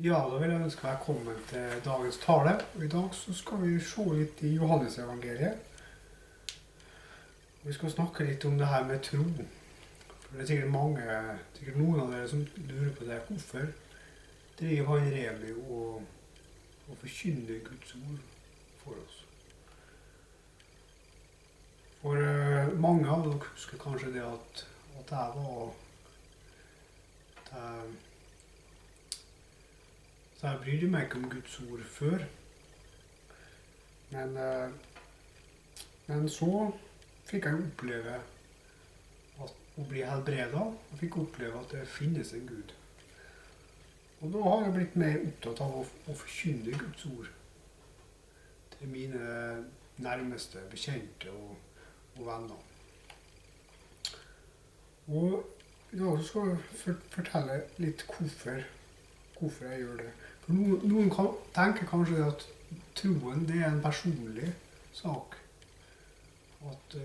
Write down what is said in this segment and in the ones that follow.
Ja, da vil jeg ønske velkommen til dagens tale. Og i dag så skal vi se litt i Johannes evangeliet. Vi skal snakke litt om det her med tro. For det er sikkert noen av dere som lurer på det. Hvorfor driver han Remi og forkynner Guds ord for oss? For mange av dere husker kanskje det at jeg brydde meg ikke om Guds ord før. Men så fikk jeg oppleve å bli helbredet, og fikk oppleve at det finnes en Gud. Og da har jeg blitt mer opptatt av å forkynne Guds ord til mine nærmeste bekjente og venner. Og i dag skal jeg fortelle litt hvorfor jeg gjør det. For noen tenker kanskje at troen det er en personlig sak. At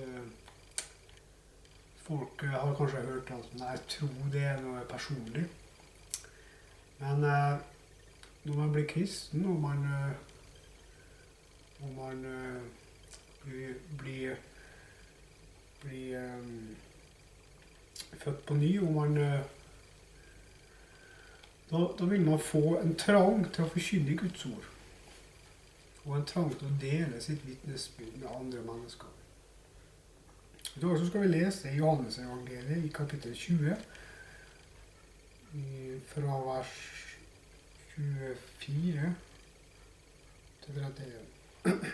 folk har kanskje hørt at nei, tro det er noe personlig. Men når man blir kristen, og man blir født på ny, og da vil man få en trang til å forkynne Guds ord. Og en trang til å dele sitt vitnesbyrd med andre mennesker. I dag så skal vi lese i Johannes evangeliet i kapittel 20, fra vers 24 til 31.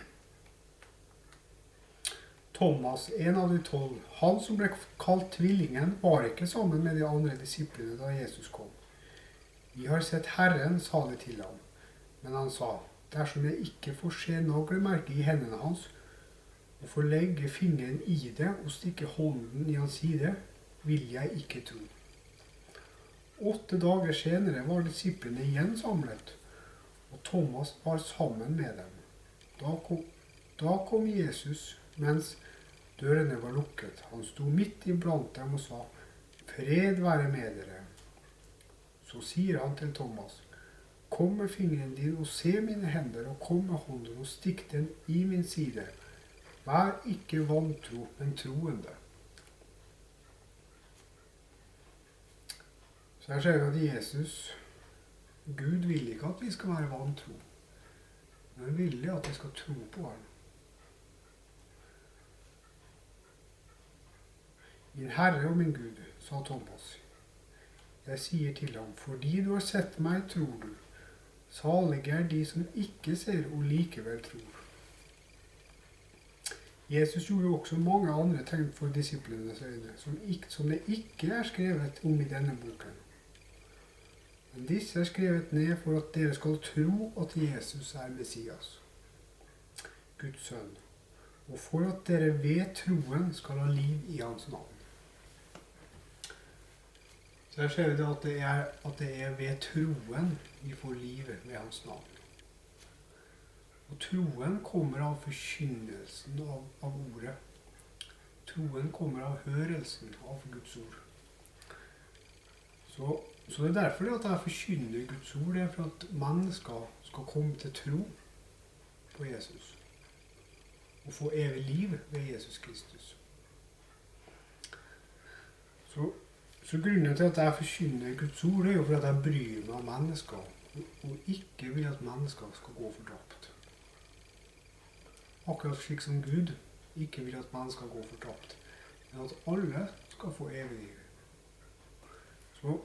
Thomas, en av de 12, han som ble kalt tvillingen, var ikke sammen med de andre disiplene da Jesus kom. Vi har sett Herren, sa det til ham. Men han sa, dersom jeg ikke får se naglemerket i hendene hans, og får legge fingeren i det og stikke hånden i hans side, vil jeg ikke tro. 8 dager senere var disiplene igjen samlet, og Thomas var sammen med dem. Da kom Jesus, mens dørene var lukket. Han sto midt iblant dem og sa, fred være med dere. Så sier han til Thomas, kom med fingeren din og se mine hender, og kom med hånden og stikk den i min side. Vær ikke vantro, men troende. Så her ser vi at Jesus, Gud vil ikke at vi skal være vantro, men han vil at vi skal tro på ham. Min Herre og min Gud, sa Thomas. Jeg sier til ham, fordi du har sett meg, tror du. Salige er de som ikke ser og likevel tror. Jesus gjorde også mange andre tegn for disiplenes øyne, som det ikke er skrevet om i denne boken. Men disse er skrevet ned for at dere skal tro at Jesus er Messias, Guds sønn, og for at dere ved troen skal ha liv i hans navn. Så her ser vi at det er ved troen vi får livet ved hans navn. Og troen kommer av forkynnelsen av ordet. Troen kommer av hørelsen av Guds ord. Så det er derfor at jeg forkynner Guds ord, det er for at mennesker skal komme til tro på Jesus. Og få evig liv ved Jesus Kristus. Så grunnen til at jeg forkynner Guds ord, det er jo for at jeg bryr meg om mennesker, og ikke vil at mennesker skal gå fortapt. Akkurat slik som Gud ikke vil at mennesker skal gå fortapt, men at alle skal få evig liv. Så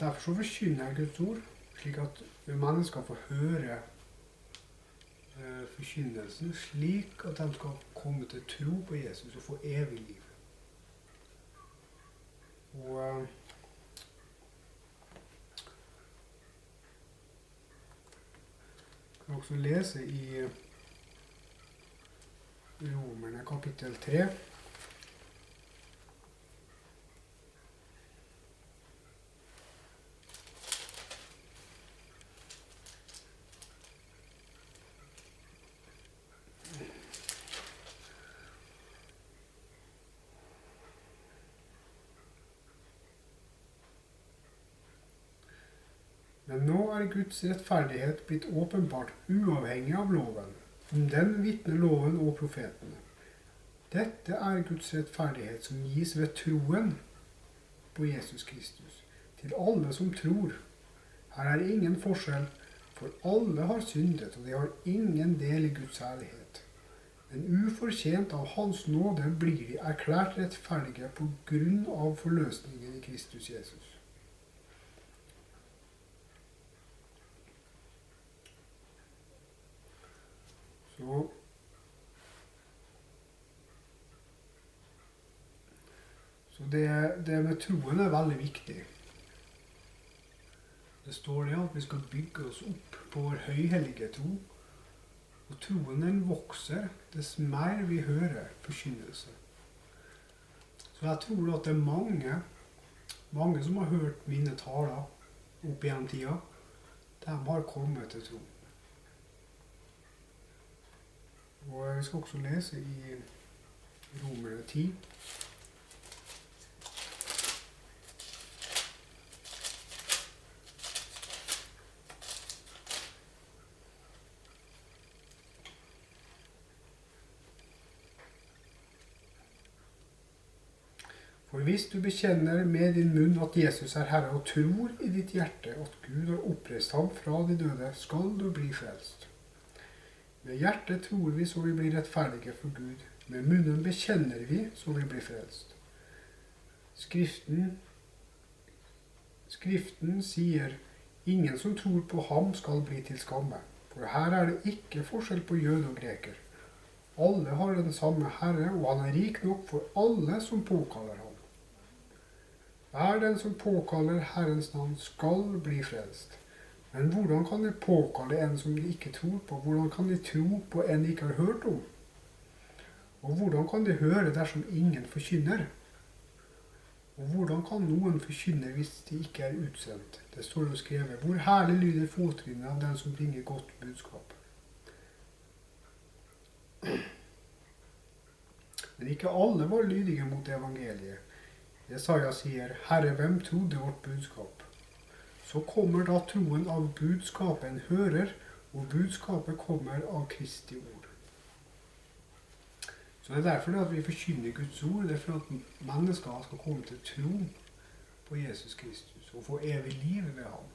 derfor så forkynner jeg Guds ord, slik at mennesker får høre forkynnelsen, slik at de skal komme til tro på Jesus og få evig liv. Og jeg kan også lese i Romerne kapittel 3. Men nå er Guds rettferdighet blitt åpenbart uavhengig av loven. Om den vitner loven og profetene. Dette er Guds rettferdighet som gis ved troen på Jesus Kristus, til alle som tror. Her er ingen forskjell, for alle har syndet, og de har ingen del i Guds herlighet. Men ufortjent av Hans nåde blir de erklært rettferdige på grunn av forløsningen i Kristus Jesus. Så det med troen er veldig viktig. Det står det at vi skal bygge oss opp på vår høyhellige tro. Og troen den vokser dess mer vi hører forkynnelse. Så jeg tror at det er mange som har hørt mine taler opp gjennom tida. De har kommet til tro. Og vi skal også lese i Romerne 10. For hvis du bekjenner med din munn at Jesus er Herre og tror i ditt hjerte at Gud har oppreist ham fra de døde, skal du bli frelst. Med hjertet tror vi så vi blir rettferdige for Gud. Med munnen bekjenner vi så vi blir frelst. Skriften sier, ingen som tror på ham skal bli til skamme. For her er det ikke forskjell på jøde og greker. Alle har den samme Herre, og han er rik nok for alle som påkaller ham. Hver den som påkaller Herrens navn skal bli frelst. Men hvordan kan de påkalle en som de ikke tror på? Hvordan kan de tro på en de ikke har hørt om? Og hvordan kan de høre dersom ingen forkynner? Og hvordan kan noen forkynne hvis de ikke er utsendt? Det står jo skrevet, hvor herlig lyder fottrinnene av den som bringer godt budskap. Men ikke alle var lydige mot evangeliet. Jesaja sier, Herre, hvem trodde vårt budskap? Så kommer da troen av budskapet en hører, og budskapet kommer av Kristi ord. Så det er derfor at vi forkynner Guds ord, det er for at mennesker skal komme til tro på Jesus Kristus, og få evig liv ved ham.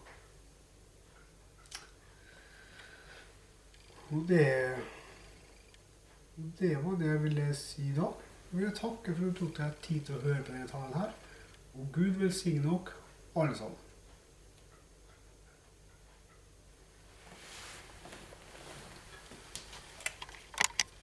Og det var det jeg ville si i dag. Jeg vil takke for at du tok deg tid til å høre på denne talen her, og Gud velsigne dere alle sammen.